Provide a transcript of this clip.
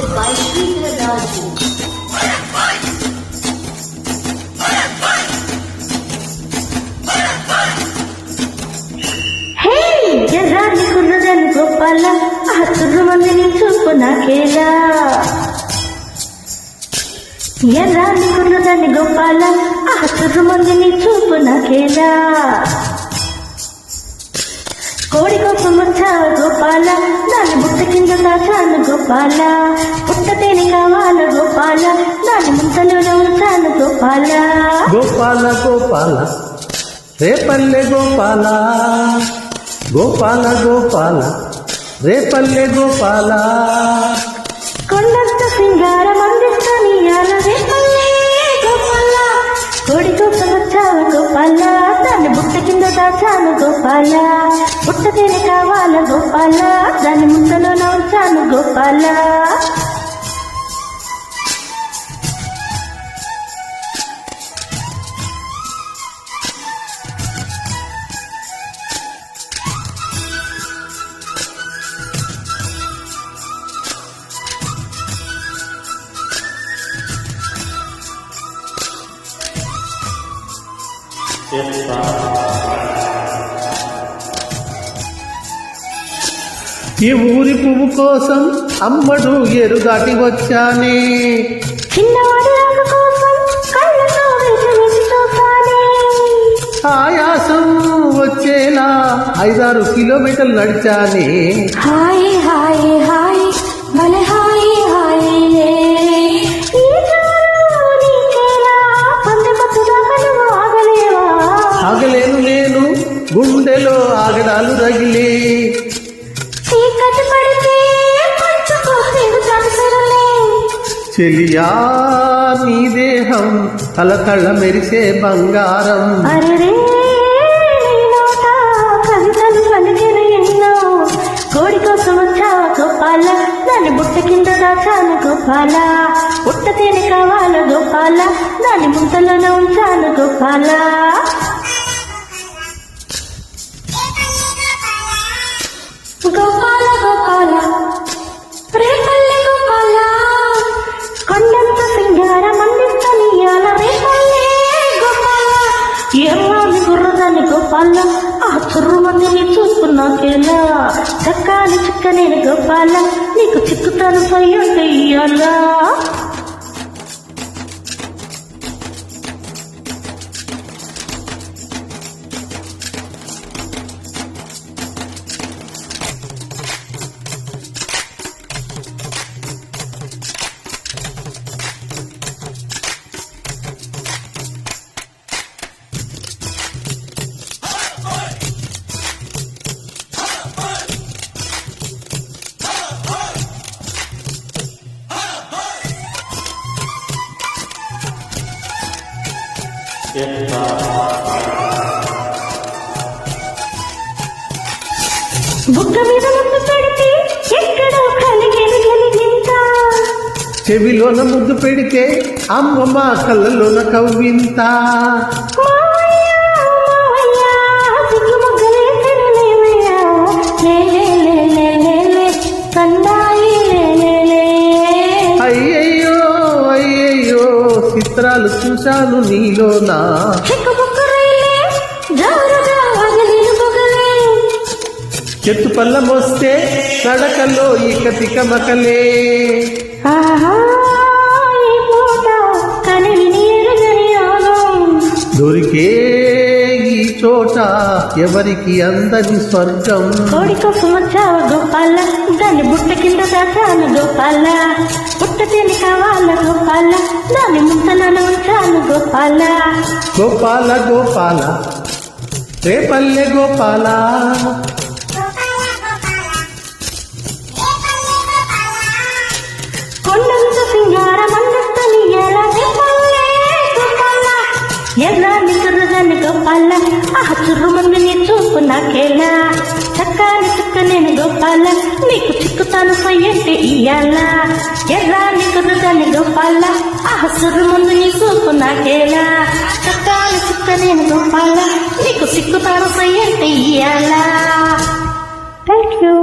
by Peter Raju. ఎర్రాని కుర్రదని Gopala ఆ తుర్రుమందిని చూపు నాకేలా ఎర్రాని కుర్రదని గోపాల ఆ తుర్రుమందిని చూపు నాకేలా కోడి కోసం వచ్చావు గోపాల దాని బుట్ట కింద దాచాను గోపాల పుట్టతేని కావాల గోపాల దాని ముంతలోనే ఉంచాను గోపాల గోపాల గోపాల రేపల్లె గోపాల గోపాల గోపాల రేపల్లె గోపాల కొండంత సింగారం అందిస్తాను ఇయాల రేపల్లె గోపాల కోడి కోసం వచ్చావు గోపాల దాన్ని బుట్ట కింద దాచాను గోపాల పుట్టతేనే కావాల గోపాల దాని ముందలో ఉంచాను గోపాల ఈ ఊరి పువ్వు కోసం అమ్మడు ఎరు దాటి వచ్చానే చిన్నవాడి రాక కోసం కళ్ళతో వేసి చూసానే ఆయాసం వచ్చేలా 5-6 కిలోమీటర్లు నడిచానే హాయ్ హాయ్ హాయ్ భలే హాయ్ హాయ్ ఆగలేను నేను గుండెలో ఆగడాలు రగిలే చెలియా నీ దేహం కలకళ్ళ మెరిసే బంగారం కవితలు పలికిన ఎన్నో కోడి కోసం వచ్చావా గోపాల దాని బుట్ట కింద దాచాను గోపాల బుట్ట తేనె కావాల గోపాల దాని ముంతలోనే ఉంచాను గోపాల గోపాల గోపాల రేపల్లె గోపాల కొండంత సింగారం అందిస్తాను ఇయాల రేపల్లె గోపాల ఎర్రాని గుర్రదాన్ని గోపాల ఆ చుర్రుమందిని చూసుకున్నాకేలా చక్కాని చిక్కనేను గోపాల నీకు చిక్కుతాను సయ్యంటే ఇయ్యాలా బుక్క మీద ముద్దు పెడితే ఎక్కడో కలిగింత చెవిలోన ముద్దు పెడితే అమ్మమ్మ కళ్ళలోన కవ్వింత అయ్యయ్యో అయ్యయ్యో చిత్రాలు చూశాను నీలోనా చెట్టు పళ్ళం వస్తే నడకలో ఇక తికమకలే దొరికే ఈ చోట ఎవరికి అందని స్వర్గం కోడి కోసం వచ్చావు గోపాల దాన్ని బుట్ట కింద దాచాను గోపాల బుట్ట తేనె కావాల గోపాల దాన్ని ముంతలను ఉంచాను గోపాల గోపాల గోపాల రేపల్లె గోపాల కొండంత సింగారం అందిస్తాను ఎలా రేపల్లె గోపాల ఎర్రాని కుర్రదాన్ని గోపాల ఆ చుర్రుమందిని చూపు నాకేలా చక్కాని చిక్కనేను గోపాల నీకు చిక్కుతాను సయ్యంటే ఇయ్యాల ఎర్రాని కుర్రదాన్ని గోపాల ఆ చుర్రుమందిని చూపు నాకేలా చక్కాని చిక్కనేను గోపాల నీకు చిక్కుతాను సయ్యంటే ఇయ్యాల. Thank you.